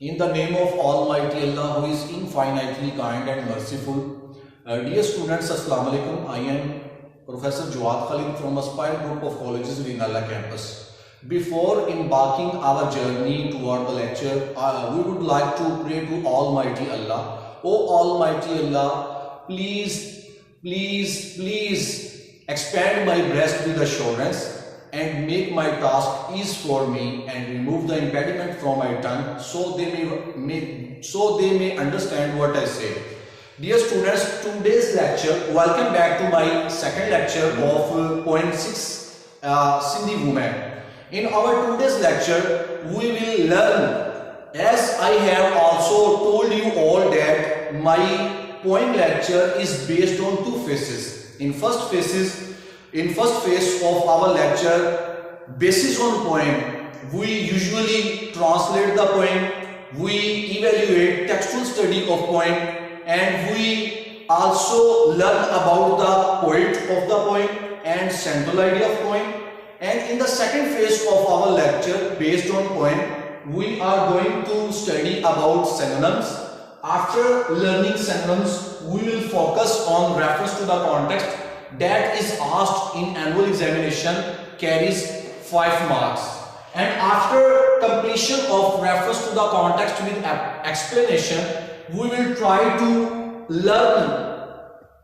In the name of Almighty Allah, who is infinitely kind and merciful. Dear students, Assalamu alaikum. I am Professor Jawad Khalid from Aspire Group of Colleges in Allah campus. Before embarking our journey toward the lecture, we would like to pray to Almighty Allah. Oh Almighty Allah, please expand my breast with assurance and make my task easy for me, and remove the impediment from my tongue, so they may understand what I say. Dear students, today's lecture, welcome back to my second lecture of point 6, Sindhi Women. In our today's lecture, we will learn, as I have also told you all, that my poem lecture is based on two phases. In first phase of our lecture, basis on poem, we usually translate the poem, we evaluate textual study of poem, and we also learn about the poet of the poem and central idea of poem. And in the second phase of our lecture based on poem, we are going to study about synonyms. After learning synonyms, we will focus on reference to the context that is asked in annual examination, carries 5 marks. And after completion of reference to the context with explanation, we will try to learn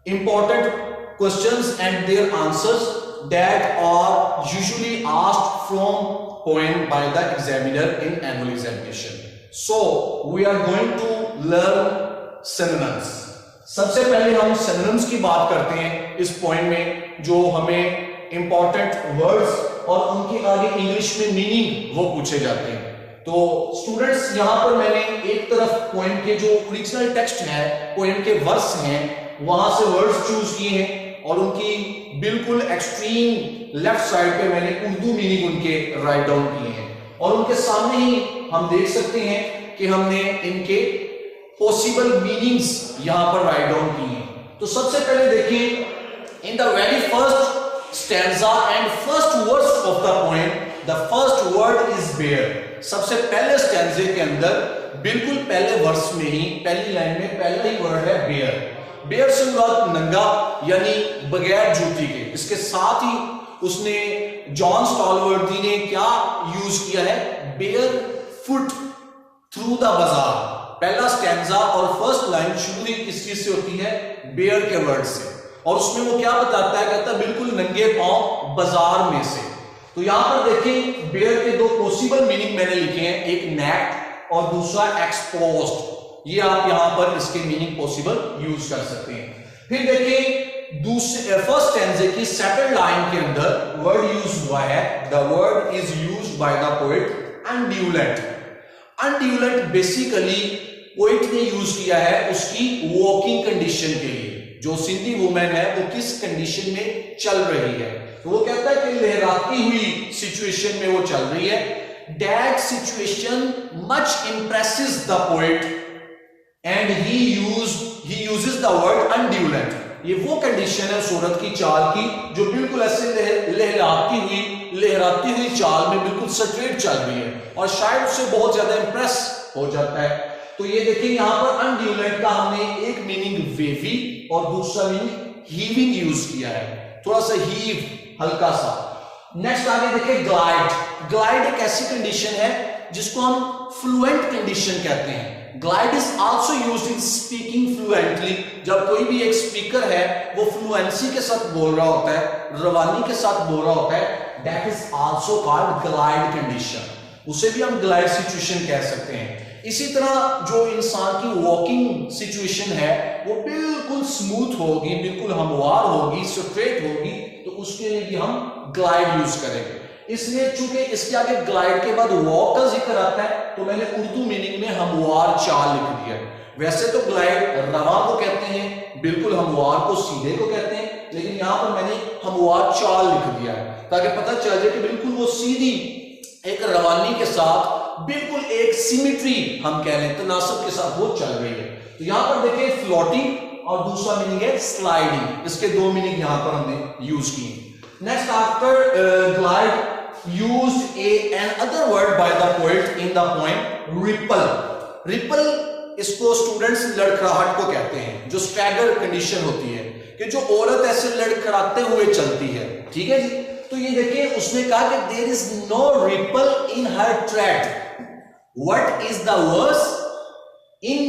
important questions and their answers that are usually asked from poem by the examiner in annual examination. So we are going to learn synonyms. सबसे पहले हम synonyms की बात करते हैं इस point में, जो हमें इंपॉर्टेंट वर्ड्स और उनके आगे इंग्लिश में मीनिंग वो पूछे जाते हैं. तो स्टूडेंट्स, यहां पर मैंने एक तरफ पोएम के जो ओरिजिनल टेक्स्ट है, पोएम के वर्स हैं, वहां से वर्ड्स चूज किए हैं और उनकी बिल्कुल एक्सट्रीम लेफ्ट साइड पे मैंने उर्दू मीनिंग उनके राइट डाउन किए हैं. और उनके सामने ही हम देख सकते हैं कि हमने इनके पॉसिबल मीनिंग्स यहां पर राइट डाउन किए हैं. तो सबसे पहले देखिए, in the very first stanza and first verse of the poem, the first word is bare. सबसे पहले स्टैंजे के अंदर बिल्कुल पहले वर्स में ही, पहली लाइन में पहला ही वर्ड है बेयर. बेयर से मुराद नंगा यानी बगैर जूती के. इसके साथ ही उसने जॉन स्टॉलवर्दी ने क्या यूज किया है, बेयर फुट थ्रू द बाजार. पहला स्टैंजा और फर्स्ट लाइन शुरू ही किस चीज से होती है, बेयर के वर्ड से. और उसमें वो क्या बताता है, कहता है बिल्कुल नंगे पांव बाजार में से. तो यहां पर देखिए, बेयर के दो पॉसिबल मीनिंग मैंने लिखे हैं, एक नेक्ड और दूसरा एक्सपोज्ड. ये आप यहां पर इसके मीनिंग पॉसिबल यूज कर सकते हैं. फिर देखिए, दूसरे फर्स्ट स्टैंजे की सेकंड लाइन के अंदर वर्ड यूज हुआ है, the word is used by the poet undulant. Undulant basically poet ने यूज किया है उसकी वॉकिंग कंडीशन के लिए. जो सिंधी वुमेन है वो किस कंडीशन में चल रही है, तो वो कहता है कि लहराती हुई सिचुएशन में वो चल रही है. That situation much impresses the poet and he uses the word undulant. ये वो कंडीशन है सूरत की, चाल की, जो बिल्कुल ऐसे लहराती हुई चाल में बिल्कुल स्ट्रेट चल रही है और शायद उससे बहुत ज्यादा इंप्रेस हो जाता है. तो ये देखिए, यहां पर अनड्यूलेंट का हमने एक मीनिंग वेवी और दूसरा मीनिंग हीविंग यूज किया है, थोड़ा सा हीव, हल्का सा. नेक्स्ट आगे देखिए, ग्लाइड. ग्लाइड एक ऐसी कंडीशन है जिसको हम फ्लुएंट कंडीशन कहते हैं. Glide is also used in speaking fluently. जब कोई भी एक स्पीकर है वो फ्लुएंसी के साथ बोल रहा होता है, रवानी के साथ बोल रहा होता है, that is also called glide condition. उसे भी हम ग्लाइड सिचुएशन कह सकते हैं. इसी तरह जो इंसान की वॉकिंग सिचुएशन है वो बिल्कुल स्मूथ होगी, बिल्कुल हमवार होगी, स्ट्रेट होगी, तो उसके लिए भी हम ग्लाइड यूज करेंगे. इसलिए चूंकि इसके आगे ग्लाइड के बाद वॉक का जिक्र आता है, तो मैंने उर्दू मीनिंग में हमवार चाल लिख दिया. वैसे तो ग्लाइड रवा को कहते हैं, बिल्कुल हमवार को सीधे को कहते हैं, लेकिन यहां पर मैंने हमवार चाल लिख दिया है ताकि पता चल जाए कि बिल्कुल वो सीधी एक रवानी के साथ बिल्कुल एक सिमेट्री हम कह लें, तनासब के साथ वो चल रही है. तो यहां पर देखिए, फ्लोटिंग और दूसरा मीनिंग है स्लाइडिंग. इसके दो मीनिंग यहां पर हमने यूज किए. Next, after glide used an other word by the poet in the poem, ripple. Ripple इसको स्टूडेंट्स लड़खड़ाहट को कहते हैं, जो स्टैगर कंडीशन होती है कि जो औरत ऐसे लड़खड़ाते हुए चलती है, ठीक है जी। तो ये देखिए उसने कहा कि there is no ripple in her tread, what is the verse in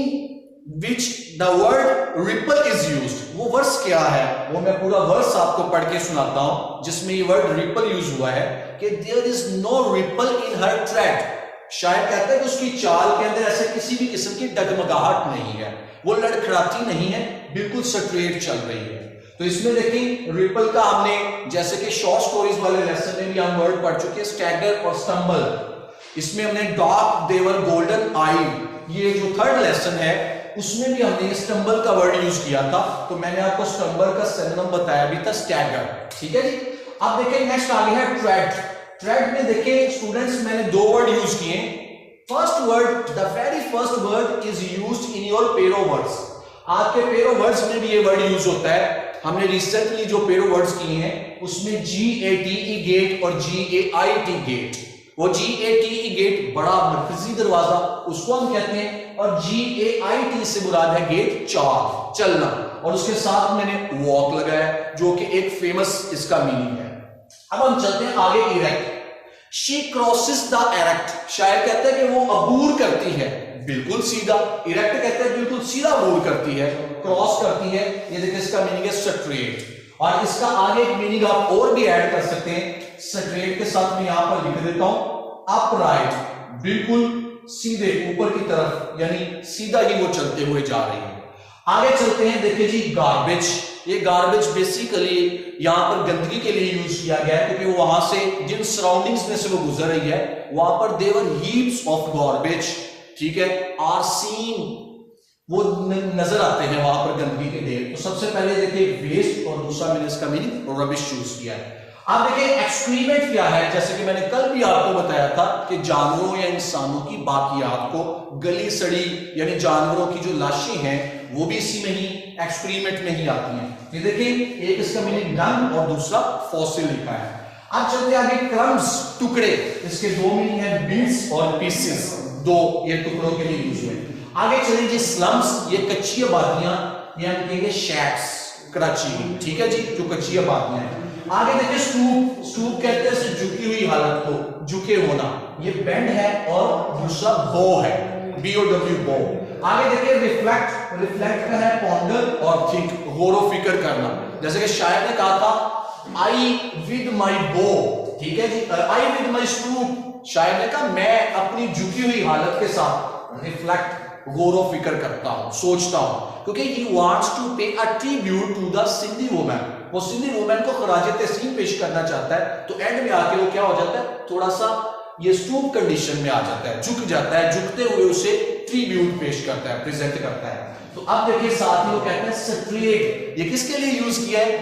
which the word ripple is used. वो वर्स क्या है, वो मैं पूरा वर्स आपको पढ़ के सुनाता हूं जिसमें ये वर्ड रिपल यूज हुआ है कि there is no ripple in her tread. शायद कहते हैं कि उसकी चाल के अंदर ऐसे किसी भी किस्म की डगमगाहट नहीं है, वो लड़खड़ाती नहीं है, बिल्कुल स्ट्रेट चल रही है। तो इसमें देखिए रिपल का हमने जैसे कि शॉर्ट स्टोरीज वाले लेसन में भी हम वर्ड पढ़ चुके हैं, स्टैगर और स्टम्बल। इसमें हमने डार्क देवर गोल्डन आई, ये जो थर्ड लेसन है उसमें भी हमने स्टम्बल का वर्ड यूज किया था। तो मैंने आपको स्टम्बल का सिनोनिम बताया भी था स्टैगर, ठीक है जी। अब देखिए नेक्स्ट आगे है ट्रेड। ट्रेड में देखिए स्टूडेंट्स मैंने दो वर्ड यूज किए। First word, the very first word is used in your पेरो वर्ड्स। आपके पेरो वर्ड्स में भी ये वर्ड यूज होता है। हमने रिसेंटली जो पेरो वर्ड्स किए हैं उसमें GATE गेट और GAIT गेट, वो GATE गेट बड़ा मरकजी दरवाजा उसको हम कहते हैं, और GAIT से मुराद है गेट चाल, चलना, और उसके साथ मैंने वॉक लगाया जो कि एक फेमस इसका मीनिंग है। अब हम चलते हैं आगे, erect. She crosses the erect, शायर कहते हैं कि वो अबूर करती है, बिल्कुल सीधा। इरेक्ट कहते हैं बिल्कुल सीधा अबूर करती है, क्रॉस करती है। ये देखिए इसका मीनिंग है स्ट्रेट, और इसका आगे एक मीनिंग आप और भी ऐड कर सकते हैं। स्ट्रेट के साथ मैं यहां पर लिख देता हूं अपराइट, बिल्कुल सीधे ऊपर की तरफ, यानी सीधा ही वो चलते हुए जा रही है। आगे चलते हैं, देखिए जी गार्बेज। ये गार्बेज बेसिकली यहां पर गंदगी के लिए यूज किया गया है, क्योंकि वो वहां से जिन सराउंडिंग्स में से वो गुजर रही है वहां पर देवर हीप्स ऑफ गार्बेज, ठीक है, आर सीन, वो नजर आते हैं वहां पर गंदगी के ढेर। तो सबसे पहले देखिए वेस्ट, और दूसरा मैंने इसका मीनिंग रबिश यूज किया है। अब देखिए एक्सक्रीमेंट क्या है, जैसे कि मैंने कल भी आपको बताया था कि जानवरों या इंसानों की बाकियात को, गली सड़ी यानी जानवरों की जो लाशें हैं वो भी इसी में ही एक्सक्रीमेंट में ही आती हैं। ये देखिए एक इसका मीनिंग डंग और दूसरा फॉसिल लिखा है। अब चलते आगे, क्रम्स, टुकड़े, इसके दो मीनिंग है, बिट्स और पीसेस, दो ये टुकड़ों के लिए यूज हुए। आगे चलिए जी स्लम्स, ये कच्ची आबादियां, यानी कहेंगे शैक्स, कराची, ठीक है जी, जो कच्ची आबादियां हैं। आगे देखिए स्टूप, स्टूप कहते हैं झुकी हुई हालत को, झुके होना, ये बेंड है, और दूसरा बो है, BOW बो। आगे देखिए रिफ्लेक्ट, रिफ्लेक्ट का है पॉन्डर और थिंक, गौर व फिक्र करना। जैसे कि शायर ने कहा था आई विद माई बो, ठीक है जी, आई विद माई स्टूप, शायर ने कहा मैं अपनी झुकी हुई हालत के साथ रिफ्लेक्ट, गौर व फिक्र करता हूं, सोचता हूं, क्योंकि ही wants to pay a tribute to the Sindhi woman. वो सिंधी वुमन को खराज तहसीन पेश करना चाहता है, तो एंड में आके वो क्या हो जाता है, थोड़ा सा ये स्टूप कंडीशन में आ जाता है, झुक जाता है, झुकते हुए उसे ट्रिब्यूट पेश करता है, प्रेजेंट करता है। तो अब देखिए साथ ही वो कहते हैं स्ट्रेट, ये किसके लिए यूज किया है,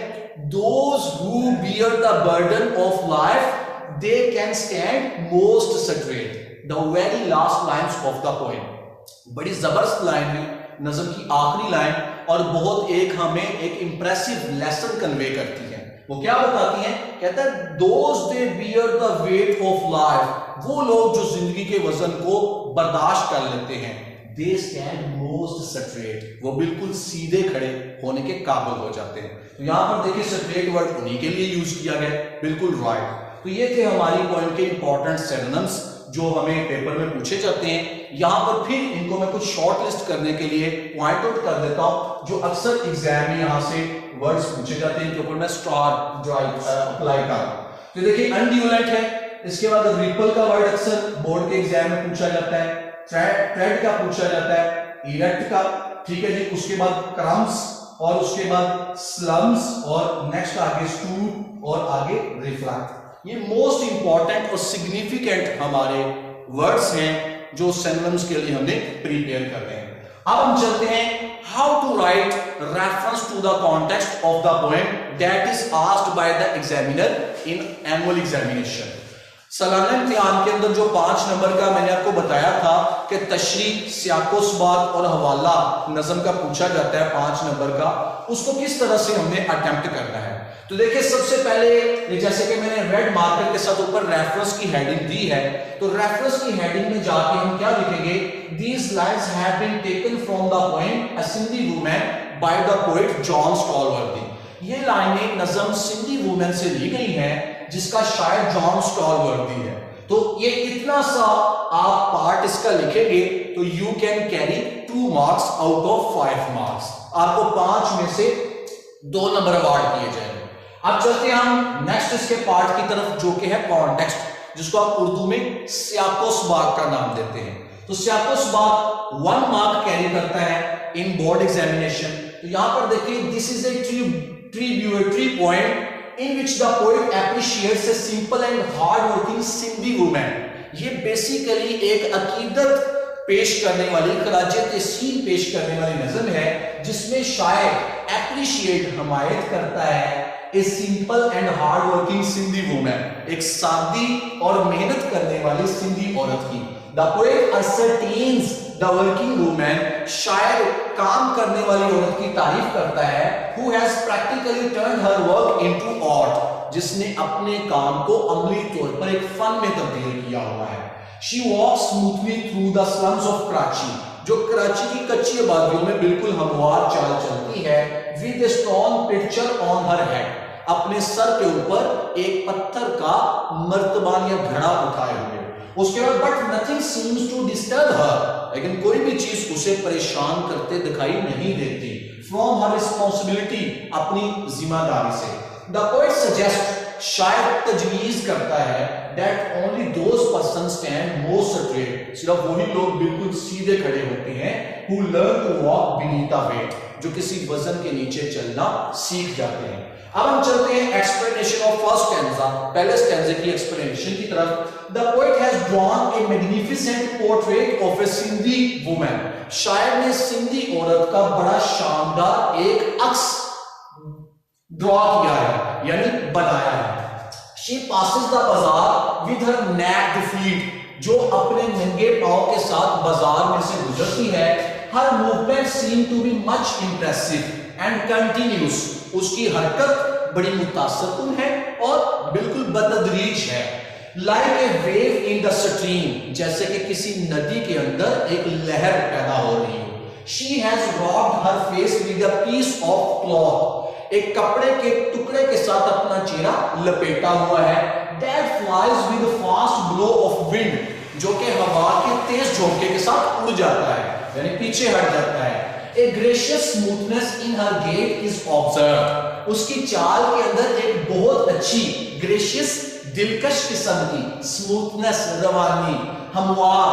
those who bear the burden of life they can stand most straight, the very last lines of the poem. बड़ी जबरदस्त लाइन है, नज़म की आखिरी लाइन, और बहुत एक हमें एक इंप्रेसिव लेसन कन्वे करती है। वो क्या बताती हैं, कहता है those they bear the weight of life, वो लोग जो जिंदगी के वजन को बर्दाश्त कर लेते हैं, दे स्टैंड मोस्ट स्ट्रेट, वो बिल्कुल सीधे खड़े होने के काबिल हो जाते हैं। तो यहां पर देखिए स्ट्रेट वर्ड उन्हीं के लिए यूज किया गया, बिल्कुल राइट। तो ये थे हमारी पोएम के इंपॉर्टेंट सिनोनिम्स जो हमें पेपर में पूछे जाते हैं। यहां पर फिर इनको मैं कुछ शॉर्ट लिस्ट करने के लिए पॉइंट आउट कर देता हूं, जो अक्सर एग्जाम में यहां से वर्ड्स पूछे जाते हैं, इनके ऊपर मैं स्टार ड्राइव अप्लाई कर रहा हूं। तो देखिए अनड्यूलेंट है, इसके बाद रिपल का वर्ड अक्सर बोर्ड के एग्जाम में पूछा जाता है, ट्रेड का पूछा जाता है, इरेक्ट का, ठीक है जी, उसके बाद क्रम्स, और उसके बाद स्लम्स, और नेक्स्ट आगे स्टूप, और आगे रिफ्लेक्ट। ये मोस्ट इंपॉर्टेंट और सिग्निफिकेंट हमारे वर्ड्स हैं जो सिनोनिम्स के लिए हमने प्रिपेयर कर रहे हैं। अब हम चलते हैं how to write reference to the context of the poem that is asked by the examiner in annual examination. सालाना इम्तिहान के अंदर जो 5 नंबर का मैंने आपको बताया था कि तशरीह, सियाको-स-सबात और हवाला नज़म का पूछा जाता है 5 नंबर का, उसको किस तरह से हमने अटेम्प्ट करना है। तो देखिए सबसे पहले जैसे कि मैंने रेड मार्कर के साथ ऊपर रेफरेंस की हेडिंग दी है, तो रेफरेंस की हेडिंग में जाके हम क्या लिखेंगे, these lines have been taken from the poem a Sindhi woman by the poet John Stallworthy. ये लाइनें नज़म सिंधी वुमेन से ली गई हैं जिसका शायर जॉन स्टॉलवर्दी है। तो ये इतना सा आप पार्ट इसका लिखेंगे तो you can carry 2 marks out of 5 marks, आपको 5 में से 2 नंबर अवार्ड किए जाएंगे। अब चलते हैं हम नेक्स्ट इसके पार्ट की तरफ जो कि है कॉन्टेक्स्ट, जिसको आप उर्दू में सियाको-स-सबात का नाम देते हैं। तो सियाको-स-सबात 1 मार्क कैरी करता है इन बोर्ड एग्जामिनेशन। तो यहां पर देखिए this is a tributary poem in which the poet appreciates a simple and hard working Sindhi woman। ये बेसिकली एक अकीदत पेश करने वाली, खराजे तहसीन पेश करने वाली नज़म है जिसमें शायर एप्रिशिएट, हमायत करता है a simple and hard working Sindhi women, एक सादी और मेहनत करने वाली सिंधी औरत की। The poet ascertains the working women, शायर काम करने वाली औरत की तारीफ करता है, who has practically turned her work into art, जिसने अपने काम को अमली तौर पर एक फन में तब्दील किया हुआ है। She walks smoothly through the slums of Karachi, जो कराची की कच्ची आबादियों में बिल्कुल हमवार चाल चलती है, with a stone pitcher on her head, अपने सर के ऊपर एक पत्थर का मर्तबान या घड़ा उठाए हुए। उसके बाद but nothing seems to disturb her, लेकिन कोई भी चीज उसे परेशान करते दिखाई नहीं देती। फ्रॉम हर रिस्पॉन्सिबिलिटी, अपनी जिम्मेदारी से। द पोएट सजेस्ट, शायर तजवीज करता है, that only those person stand more straight, सिर्फ वही लोग बिल्कुल सीधे खड़े होते हैं, who learn to walk beneath the weight, जो किसी वजन के नीचे चलना सीख जाते हैं। अब हम चलते हैं एक्सप्लेनेशन ऑफ फर्स्ट स्टैंजा, पहले स्टैंजे की एक्सप्लेनेशन की तरफ। The poet has drawn A magnificent portrait of A Sindhi woman, शायर ने सिंधी औरत का बड़ा शानदार एक अक्स ड्रॉ किया है, यानी बनाया है। शी पासेस द बाजार विद हर नेक्ड फीट, जो अपने नंगे पांव के साथ बाजार में से गुजरती है। Her movement seem to be much impressive and continuous, उसकी हरकत बड़ी मुतासरकुन है और बिल्कुल बतदरीज है। Like a wave in the stream, जैसे कि किसी नदी के अंदर एक लहर पैदा हो रही हो। She has robbed her face with a piece of cloth, एक कपड़े के टुकड़े के साथ अपना चेहरा लपेटा हुआ है। That flies with fast blow of wind, जो कि हवा के तेज झोंके के साथ उड़ जाता है, यानी पीछे हट जाता है। A gracious smoothness in her gait is observed, उसकी चाल के अंदर एक बहुत अच्छी ग्रेशियस, दिलकश किस्म की स्मूथनेस, रवानी, हमवार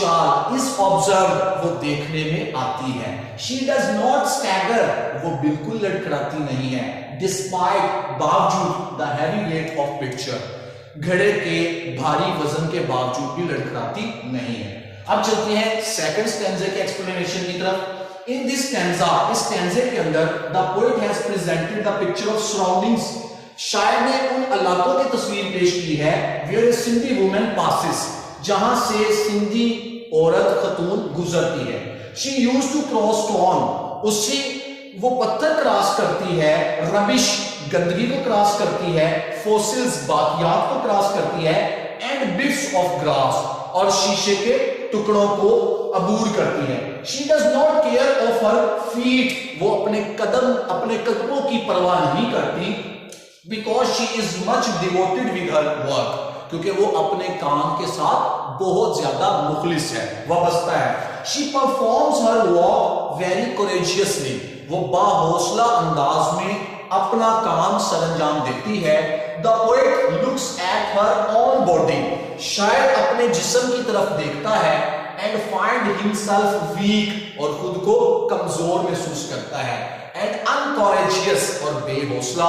चाल इज ऑब्जर्व, वो देखने में आती है। She does not stagger, वो बिल्कुल लड़खड़ाती नहीं है। Despite, बावजूद, the heavy weight of picture, घड़े के भारी वजन के बावजूद भी लड़खड़ाती नहीं है। अब चलते हैं सेकंड स्टैंजा के एक्सप्लेनेशन की तरफ। In this stanza, इस स्टैंजे के अंदर the poet has presented the picture of surroundings, शायर ने उन इलाकों की तस्वीर पेश की है where a Sindhi woman passes, जहां से सिंधी औरत खतून गुजरती है। She used to cross stone, उससे वो पत्थर क्रॉस करती है, रबिश गंदगी को क्रॉस करती है, fossils बाकियात को क्रॉस करती है, and bits of grass और शीशे के टुकड़ों को अबूर करती है। She does not care of her feet, वो अपने कदमों की परवाह नहीं करती, because she is much devoted with her work, क्योंकि वो अपने काम के साथ बहुत ज्यादा मुखलिस है, वाबस्ता है। She performs her work very courageously, वो बाहौसला अंदाज में अपना काम सरंजाम देती है। The poet looks at her own body, शायर अपने जिस्म की तरफ देखता है, and find himself weak, और खुद को कमजोर महसूस करता है, and uncourageous, और बेहौसला,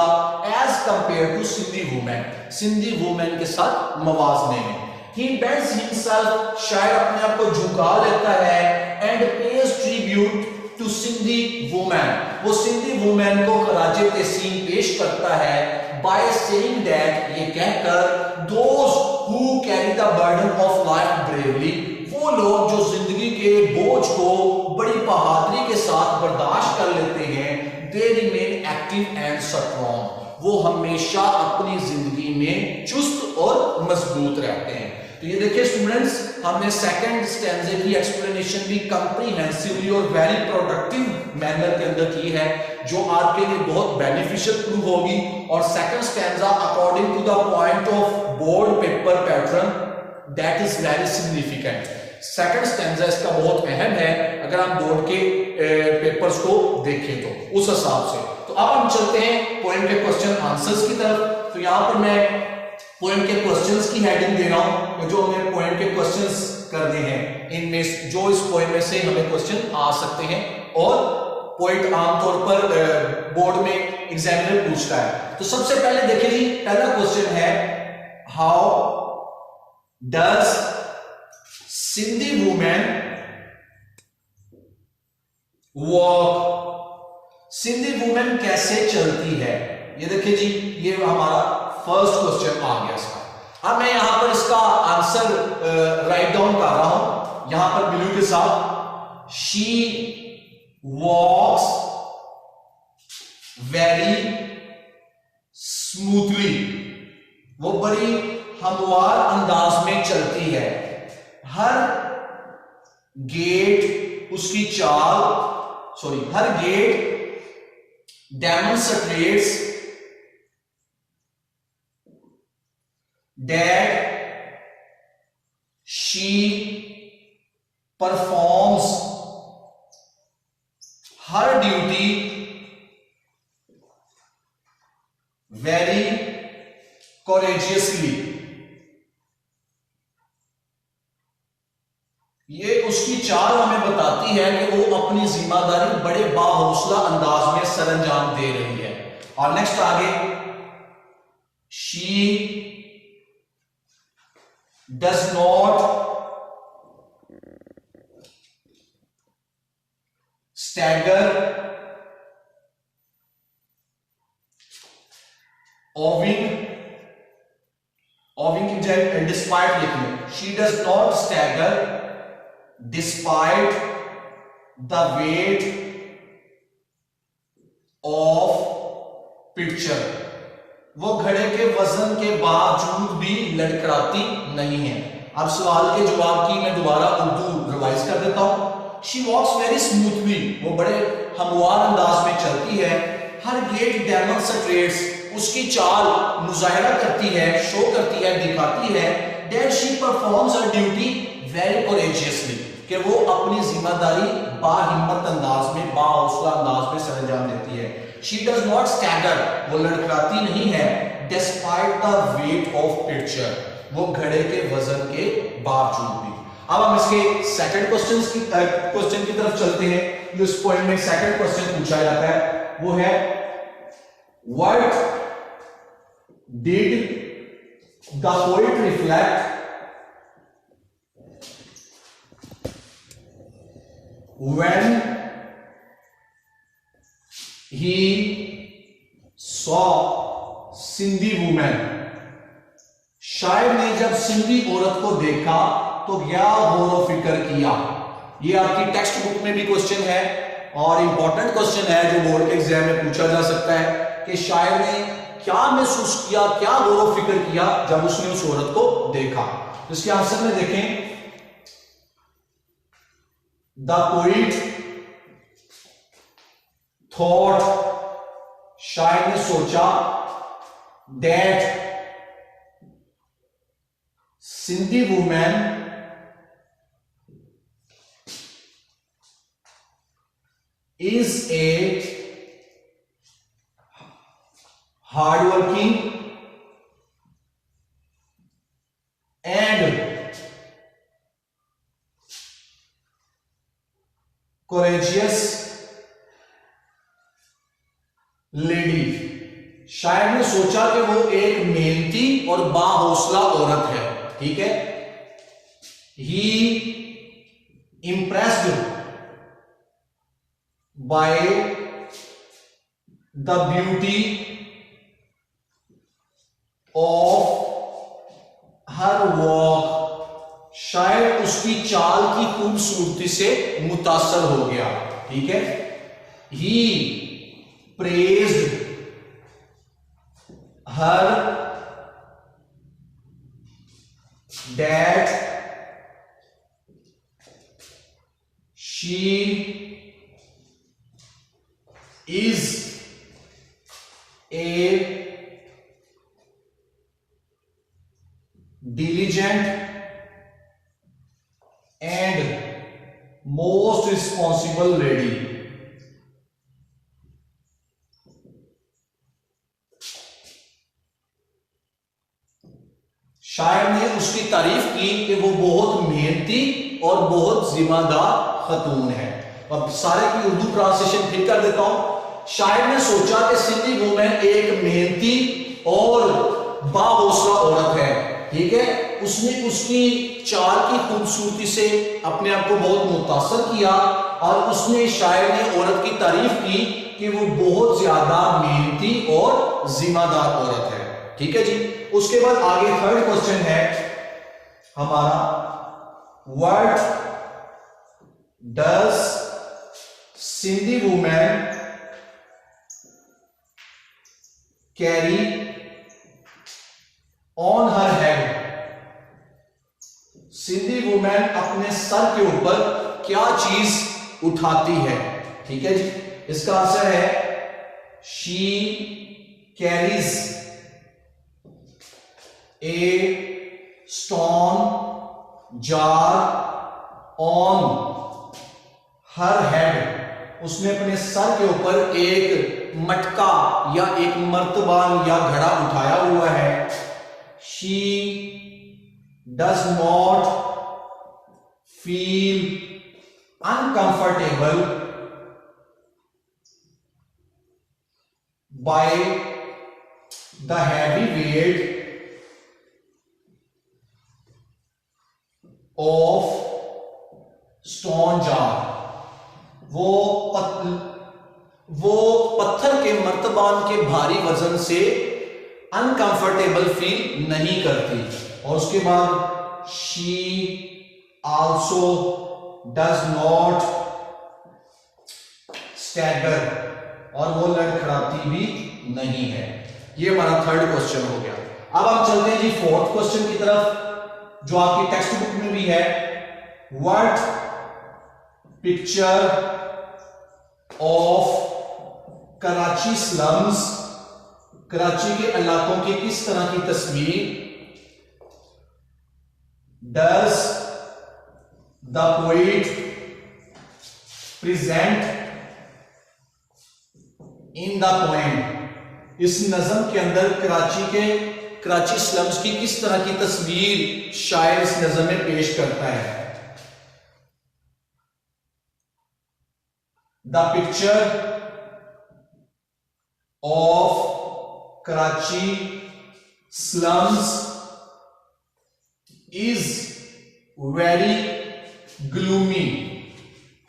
as compared to Sindhi woman, Sindhi women के साथ मवाजने में। He bends himself, शायर अपने आप को झुका लेता है, and pays tribute to Sindhi woman, वो सिंधी वुमेन को खराजे तहसीन पेश करता है, by saying that, ये कहकर, those who carry the burden of life bravely, वो लोग जो जिंदगी के बोझ को बड़ी बहादुरी के साथ बर्दाश्त कर लेते हैं, they remain active and strong, वो हमेशा अपनी जिंदगी में चुस्त और मजबूत रहते हैं। तो ये देखिए स्टूडेंट्स, हमने सेकंड स्टैंजे की एक्सप्लेनेशन भी कंप्रीहेंसिवली और वेरी प्रोडक्टिव मैनर के अंदर की है, जो आपके लिए बहुत बेनिफिशियल प्रूव होगी। और second stanza according to the point of board paper pattern that is very significant. Second stanza इसका बहुत अहम है अगर हम बोर्ड के पेपर्स को देखें तो उस हिसाब से। तो अब हम चलते हैं पॉइंट के क्वेश्चन आंसर्स की तरफ। तो यहां पर मैं पॉइंट के क्वेश्चंस की हेडिंग दे रहा हूं, जो हमें पॉइंट के क्वेश्चंस करने हैं, इनमें जो इस पॉइंट में से हमें क्वेश्चन आ सकते हैं और पॉइंट आमतौर पर बोर्ड में एग्जामिनर पूछता है। तो सबसे पहले देखिए जी, पहला क्वेश्चन है how does Sindhi women walk, Sindhi women कैसे चलती है। ये देखिए जी, ये हमारा फर्स्ट क्वेश्चन आ गया इसका। अब मैं यहां पर इसका आंसर राइट डाउन कर रहा हूं यहां पर ब्लू के साथ। शी वॉक्स वेरी स्मूथली, वो बड़ी हमवार अंदाज में चलती है। हर गेट उसकी चाल, her gait demonstrates that she performs her duty very courageously, ये उसकी चाल हमें बताती है कि वो अपनी जिम्मेदारी बड़े बाहौसला अंदाज में सरंजाम दे रही है। और नेक्स्ट आगे, she does not stagger owing की जगह despite लिखने, she does not stagger despite the weight of picture, वो घड़े के वजन के बावजूद भी लड़खड़ाती नहीं है। अब सवाल के जवाब की मैं दोबारा उर्दू रिवाइज कर देता हूं। शी वॉक्स वेरी स्मूथली, वो बड़े हमवार अंदाज में चलती है। हर गेट डेमोन्स्ट्रेट्स, उसकी चाल मुजाहिरा करती है, शो करती है, दिखाती है। That she performs her duty very courageously, कि वो अपनी जिम्मेदारी बाहिम्मत अंदाज में, बाहौसला अंदाज में सरंजाम देती है। She does not stagger, वो लड़खड़ाती नहीं है। Despite the weight of picture, वो घड़े के वजन के बावजूद भी। अब हम इसके सेकंड क्वेश्चन की तरफ चलते हैं। इस पॉइंट में सेकंड क्वेश्चन पूछा जाता है, वो है What did the poet reflect when he saw Sindhi women, शायर ने जब सिंधी औरत को देखा तो क्या गौर फिक्र किया। ये आपकी टेक्स्ट बुक में भी क्वेश्चन है और इंपॉर्टेंट क्वेश्चन है जो बोर्ड के एग्जाम में पूछा जा सकता है कि शायर ने क्या महसूस किया, क्या गौर फिक्र किया जब उसने उस औरत को देखा। इसके आंसर में देखें, द पोइट थॉट, शायर ने सोचा, that Sindhi women is a hardworking and courageous lady। शायर ने सोचा कि वो एक मेहनती और बाहौसला औरत है, ठीक है। He impressed by the beauty of her walk, शायद उसकी चाल की खूबसूरती से मुतासर हो गया। ठीक है, he praised her that she is a diligent and most responsible lady। शायर ने उसकी तारीफ की कि वो बहुत मेहनती और बहुत जिम्मेदार खतून है। अब सारे की उर्दू ट्रांसलेशन फिर कर देता हूं। शायर ने सोचा कि सिंधी वुमेन एक मेहनती और बाहौसला औरत है। ठीक है, उसने उसकी चाल की खूबसूरती से अपने आप को बहुत मुतासर किया और उसने शायर ने औरत की तारीफ की कि वो बहुत ज्यादा मेहनती और जिम्मेदार औरत है। ठीक है जी। उसके बाद आगे थर्ड क्वेश्चन है हमारा, what does Sindhi women carry on her head. Sindhi women अपने सर के ऊपर क्या चीज उठाती है। ठीक है जी। इसका आंसर है she carries a stone jar on her head. उसने अपने सर के ऊपर एक मटका या एक मर्तबान या घड़ा उठाया हुआ है। She does not feel uncomfortable by the heavy weight of stone jar। वो पत्थर के मर्तबान के भारी वजन से अनकंफर्टेबल फील नहीं करती। और उसके बाद she also does not stagger, और वो लड़खड़ाती भी नहीं है। ये हमारा थर्ड क्वेश्चन हो गया। अब हम चलते हैं जी फोर्थ क्वेश्चन की तरफ, जो आपकी टेक्स्ट बुक में भी है। What picture of Karachi slums, Karachi के इलाकों की किस तरह की तस्वीर does the poet present in the poem। इस नज्म के अंदर कराची स्लम्स की किस तरह की तस्वीर शायर इस नज्म में पेश करता है। The picture of Karachi slums is very gloomy।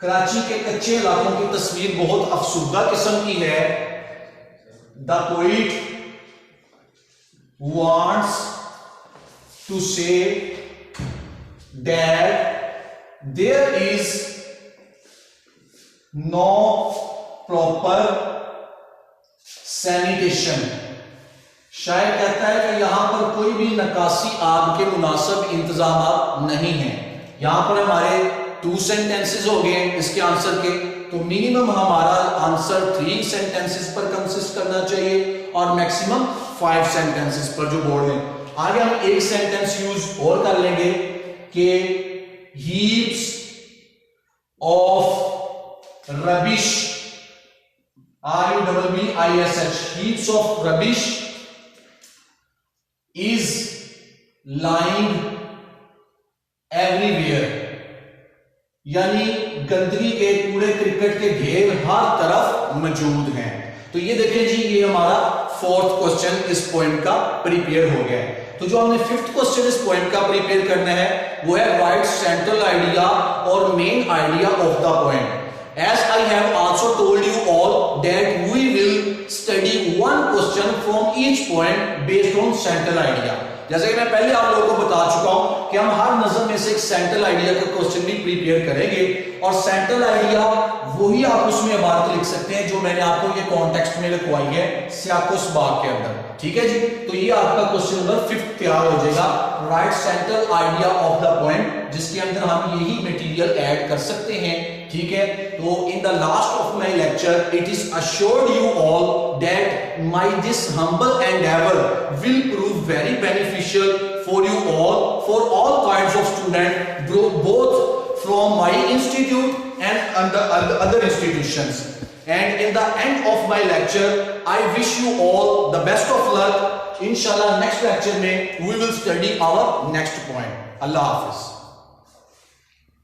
Karachi के कच्चे इलाकों की तस्वीर बहुत अफसुर्दा किस्म की है। The poet wants to say that there is no proper sanitation। शायर कहता है कि यहां पर कोई भी नकासी आग के मुनासिब इंतजाम नहीं है। यहां पर हमारे 2 सेंटेंसेस हो गए इसके आंसर के, तो मिनिमम हमारा आंसर 3 सेंटेंसेस पर कंसिस्ट करना चाहिए और मैक्सिमम 5 सेंटेंसेस पर जो बोर्ड है। आगे हम एक सेंटेंस यूज और कर लेंगे कि heaps of rubbish, RUBBISH, heaps of rubbish is lying everywhere। यानी गंदगी के कूड़े क्रिकेट के ढेर हर तरफ मौजूद हैं। तो ये देखें जी, ये हमारा फोर्थ क्वेश्चन इस पॉइंट का प्रिपेयर हो गया है। तो जो हमने फिफ्थ क्वेश्चन इस पॉइंट का प्रिपेयर करना है वो है राइट सेंट्रल आइडिया और main idea of the point. As I have also told you all that we will study one question from each point based on central idea। जैसे कि मैं पहले आप लोगों को बता चुका हूं कि हम हर नज़म में से एक सेंट्रल आइडिया का क्वेश्चन भी प्रिपेयर करेंगे, और सेंट्रल आइडिया वही आप उसमें इबारत लिख सकते हैं जो मैंने आपको ये कॉन्टेक्स्ट में लिखवाई है सियाको-सबाक के अंदर। ठीक है जी, तो ये आपका क्वेश्चन नंबर 5 तैयार हो जाएगा, right central idea of the point, जिसके अंदर हम यही मटेरियल ऐड कर सकते हैं। ठीक है, तो in the last of my lecture it is assured you all that my this humble Endeavour will prove very beneficial for you all, for all kinds of student, both from my institute and other institutions. And in the end of my lecture I wish you all the best of luck. Inshallah next lecture mein we will study our next point. Allah Hafiz.